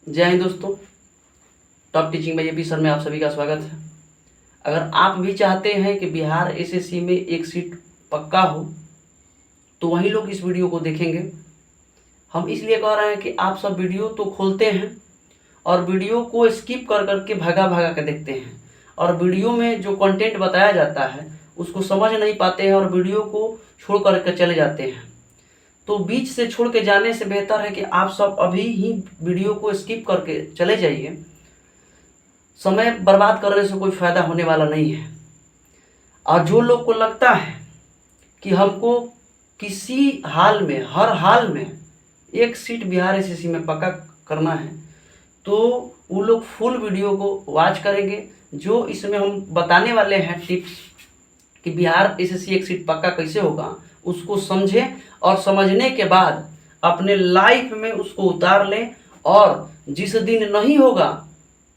जय हिंद दोस्तों। Top teaching by AP sir में आप सभी का स्वागत है। अगर आप भी चाहते हैं कि बिहार एसएससी में एक सीट पक्का हो तो वही लोग इस वीडियो को देखेंगे। हम इसलिए कह रहे हैं कि आप सब वीडियो तो खोलते हैं और वीडियो को स्किप कर करके भगा भगा के देखते हैं और वीडियो में जो कंटेंट बताया जाता है उसको समझ नहीं पाते हैं और वीडियो को छोड़ करके चले जाते हैं। तो बीच से छोड़ के जाने से बेहतर है कि आप सब अभी ही वीडियो को स्किप करके चले जाइए। समय बर्बाद करने से कोई फ़ायदा होने वाला नहीं है। और जो लोग को लगता है कि हमको किसी हाल में, हर हाल में एक सीट बिहार एसएससी में पक्का करना है, तो वो लोग फुल वीडियो को वॉच करेंगे। जो इसमें हम बताने वाले हैं टिप्स कि बिहार एसएससी एक सीट पक्का कैसे होगा, उसको समझें और समझने के बाद अपने लाइफ में उसको उतार लें। और जिस दिन नहीं होगा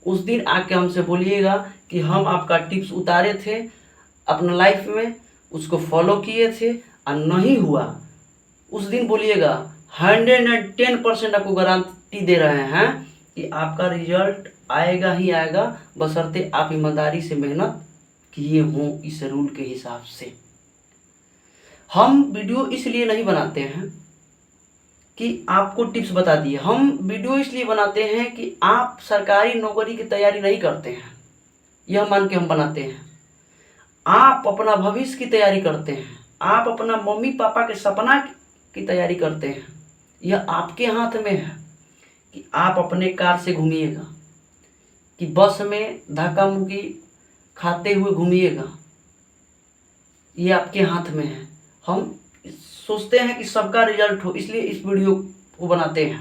उस दिन आके हमसे बोलिएगा कि हम आपका टिप्स उतारे थे अपना लाइफ में, उसको फॉलो किए थे और नहीं हुआ। उस दिन बोलिएगा 110% आपको गारंटी दे रहे हैं कि आपका रिजल्ट आएगा ही आएगा, बशर्ते आप ईमानदारी से मेहनत किए हों इस रूल के हिसाब से। हम वीडियो इसलिए नहीं बनाते हैं कि आपको टिप्स बता दिए, हम वीडियो इसलिए बनाते हैं कि आप सरकारी नौकरी की तैयारी नहीं करते हैं, यह मान के हम बनाते हैं। आप अपना भविष्य की तैयारी करते हैं, आप अपना मम्मी पापा के सपना की तैयारी करते हैं। यह आपके हाथ में है कि आप अपने कार से घूमिएगा कि बस में धक्का मुक्की खाते हुए घूमिएगा, ये आपके हाथ में है। हम सोचते हैं कि सबका रिजल्ट हो, इसलिए इस वीडियो को बनाते हैं।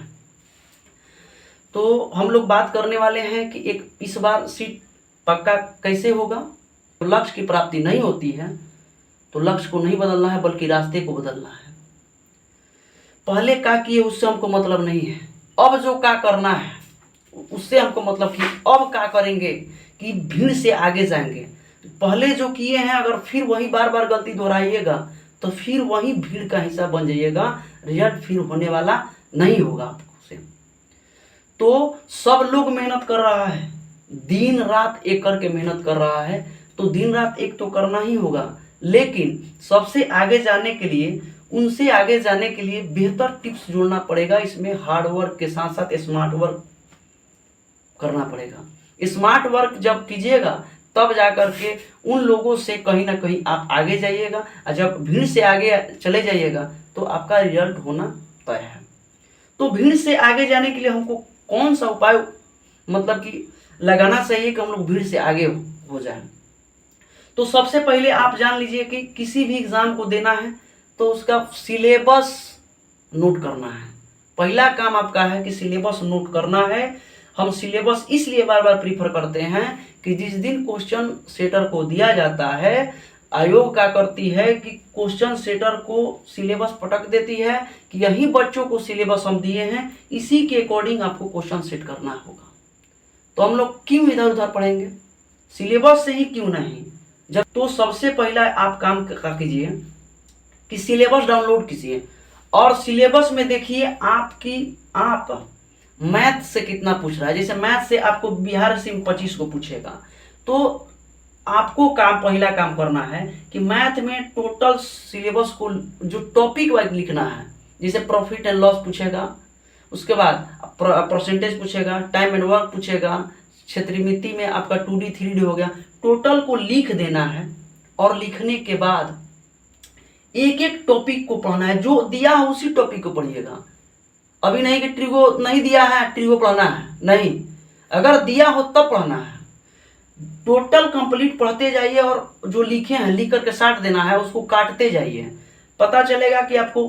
तो हम लोग बात करने वाले हैं कि एक इस बार सीट पक्का कैसे होगा। तो लक्ष्य की प्राप्ति नहीं होती है तो लक्ष्य को नहीं बदलना है बल्कि रास्ते को बदलना है। पहले क्या किए उससे हमको मतलब नहीं है, अब जो क्या करना है उससे हमको मतलब कि अब क्या करेंगे कि भीड़ से आगे जाएंगे। पहले जो किए हैं अगर फिर वही बार बार गलती दोहराइएगा तो फिर वही भीड़ का हिस्सा बन जाइएगा, रिजल्ट फिर होने वाला नहीं होगा आपको से। तो सब लोग मेहनत कर रहा है, दिन रात एक करके मेहनत कर रहा है, तो दिन रात एक तो करना ही होगा। लेकिन सबसे आगे जाने के लिए, उनसे आगे जाने के लिए बेहतर टिप्स जोड़ना पड़ेगा। इसमें हार्ड वर्क के साथ साथ स्मार्ट वर्क करना पड़ेगा। स्मार्ट वर्क जब कीजिएगा तब जाकर के उन लोगों से कहीं ना कहीं आप आगे जाइएगा, और जब भीड़ से आगे चले जाइएगा तो आपका रिजल्ट होना तय है। तो भीड़ से आगे जाने के लिए हमको कौन सा उपाय मतलब कि लगाना चाहिए कि हम लोग भीड़ से आगे हो जाए। तो सबसे पहले आप जान लीजिए कि किसी भी एग्जाम को देना है तो उसका सिलेबस नोट करना है। पहला काम आपका है कि सिलेबस नोट करना है। हम सिलेबस इसलिए बार बार प्रीफर करते हैं कि जिस दिन क्वेश्चन सेटर को दिया जाता है, आयोग क्या करती है कि क्वेश्चन सेटर को सिलेबस पटक देती है कि यही बच्चों को सिलेबस हम दिए हैं, इसी के अकॉर्डिंग आपको क्वेश्चन सेट करना होगा। तो हम लोग क्यों इधर उधर पढ़ेंगे, सिलेबस से ही क्यों नहीं। जब तो सबसे पहला आप काम कीजिए कि सिलेबस डाउनलोड कीजिए और सिलेबस में देखिए आप मैथ से कितना पूछ रहा है। जैसे मैथ से आपको बिहार से 25 को पूछेगा तो आपको पहला काम करना है कि मैथ में टोटल सिलेबस को जो टॉपिक वाइज लिखना है। जैसे प्रॉफिट एंड लॉस पूछेगा, उसके बाद परसेंटेज पूछेगा, टाइम एंड वर्क पूछेगा, क्षेत्रीय मिति में आपका 2D 3D हो गया। टोटल को लिख देना है और लिखने के बाद एक एक टॉपिक को पढ़ना है। जो दिया है उसी टॉपिक को पढ़िएगा। अभी नहीं कि ट्रिगो नहीं दिया है ट्रिगो पढ़ना है, नहीं, अगर दिया हो तब पढ़ना है। टोटल कंप्लीट पढ़ते जाइए और जो लिखे हैं लिख करके साट देना है, उसको काटते जाइए। पता चलेगा कि आपको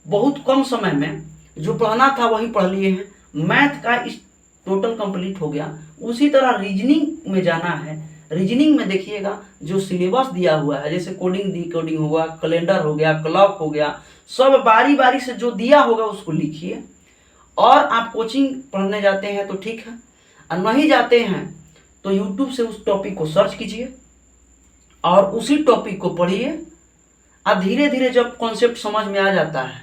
बहुत कम समय में जो पढ़ना था वही पढ़ लिए हैं। मैथ का इस टोटल कंप्लीट हो गया। उसी तरह रीजनिंग में जाना है। रीजनिंग में देखिएगा जो सिलेबस दिया हुआ है, जैसे कोडिंग डिकोडिंग होगा, कैलेंडर हो गया, क्लॉक हो गया, सब बारी बारी से जो दिया होगा उसको लिखिए। और आप कोचिंग पढ़ने जाते हैं तो ठीक है, और नहीं जाते हैं तो यूट्यूब से उस टॉपिक को सर्च कीजिए और उसी टॉपिक को पढ़िए। और धीरे धीरे जब कॉन्सेप्ट समझ में आ जाता है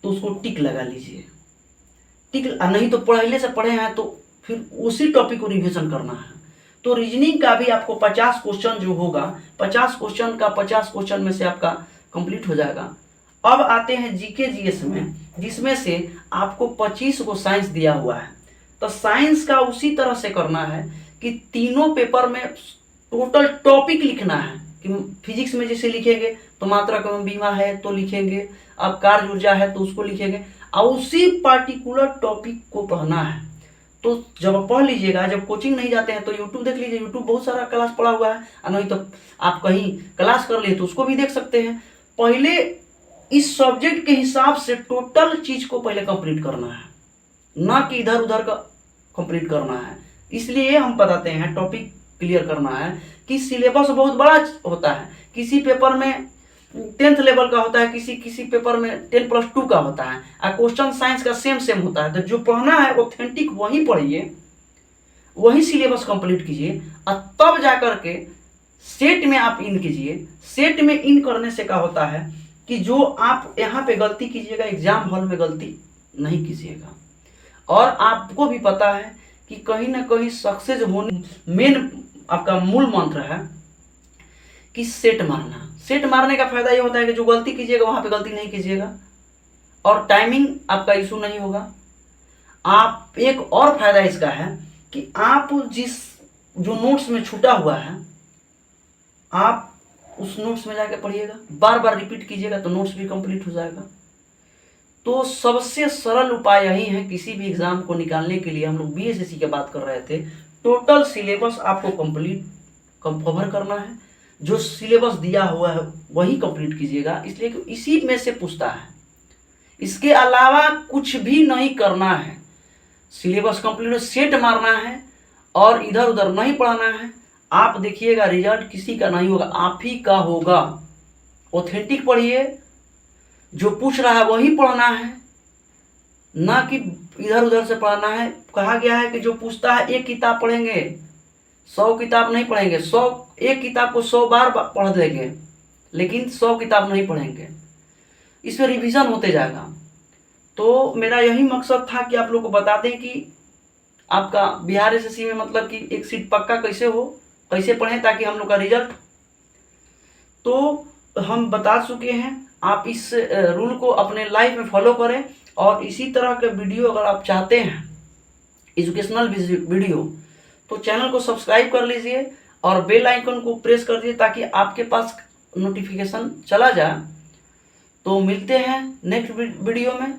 तो उसको टिक लगा लीजिए। नहीं तो पहले से पढ़े हैं तो फिर उसी टॉपिक को रिवीजन करना है। तो रीजनिंग का भी आपको 50 क्वेश्चन जो होगा, 50 क्वेश्चन का 50 क्वेश्चन में से आपका कंप्लीट हो जाएगा। अब आते हैं जीके जीएस में, जिसमें से आपको 25 को साइंस दिया हुआ है। तो साइंस का उसी तरह से करना है कि तीनों पेपर में टोटल टॉपिक लिखना है। कि फिजिक्स में जैसे लिखेंगे तो मात्रा एवं बीमा है तो लिखेंगे, अब कार्य ऊर्जा है तो उसको लिखेंगे, और उसी पार्टिकुलर टॉपिक को पढ़ना है। तो जब पढ़ लीजिएगा, जब कोचिंग नहीं जाते हैं तो यूट्यूब देख लीजिए, यूट्यूब बहुत सारा क्लास पढ़ा हुआ है, और नहीं तो आप कहीं क्लास कर लिए तो उसको भी देख सकते हैं। पहले इस सब्जेक्ट के हिसाब से टोटल चीज को पहले कंप्लीट करना है, ना कि इधर उधर का कंप्लीट करना है। इसलिए हम बताते हैं टॉपिक क्लियर करना है कि सिलेबस बहुत बड़ा होता है। किसी पेपर में 10th लेवल का होता है, किसी पेपर में 10+2 का होता है, और क्वेश्चन साइंस का सेम होता है। तो जो पढ़ना है ऑथेंटिक वही पढ़िए, वही सिलेबस कंप्लीट कीजिए, और तब जाकर के सेट में आप इन कीजिए। सेट में इन करने से क्या होता है कि जो आप यहाँ पे गलती कीजिएगा, एग्जाम हॉल में गलती नहीं कीजिएगा। और आपको भी पता है कि कहीं ना कहीं सक्सेस होने मेन आपका मूल मंत्र है कि सेट मारना। सेट मारने का फायदा ये होता है कि जो गलती कीजिएगा वहां पे गलती नहीं कीजिएगा, और टाइमिंग आपका इशू नहीं होगा। आप एक और फायदा इसका है कि आप जो नोट्स में छूटा हुआ है, आप उस नोट्स में जाके पढ़िएगा, बार बार रिपीट कीजिएगा तो नोट्स भी कंप्लीट हो जाएगा। तो सबसे सरल उपाय यही है किसी भी एग्जाम को निकालने के लिए। हम लोग बीएसएससी की बात कर रहे थे, टोटल सिलेबस आपको कंप्लीट कवर करना है। जो सिलेबस दिया हुआ है वही कंप्लीट कीजिएगा, इसलिए कि इसी में से पूछता है, इसके अलावा कुछ भी नहीं करना है। सिलेबस कंप्लीट सेट मारना है और इधर उधर नहीं पढ़ना है। आप देखिएगा रिजल्ट किसी का नहीं होगा, आप ही का होगा। ऑथेंटिक पढ़िए, जो पूछ रहा है वही पढ़ना है, ना कि इधर उधर से पढ़ना है। कहा गया है कि जो पूछता है एक किताब पढ़ेंगे, 100 किताब नहीं पढ़ेंगे। एक किताब को 100 बार पढ़ देंगे, लेकिन 100 किताब नहीं पढ़ेंगे। इसमें रिवीजन होते जाएगा। तो मेरा यही मकसद था कि आप लोग को बता दें कि आपका बिहार एसएससी में मतलब कि एक सीट पक्का कैसे हो, कैसे पढ़ें ताकि हम लोग का रिजल्ट। तो हम बता चुके हैं, आप इस रूल को अपने लाइफ में फॉलो करें। और इसी तरह के वीडियो अगर आप चाहते हैं, एजुकेशनल वीडियो, तो चैनल को सब्सक्राइब कर लीजिए और बेल आइकन को प्रेस कर दीजिए ताकि आपके पास नोटिफिकेशन चला जाए। तो मिलते हैं नेक्स्ट वीडियो में।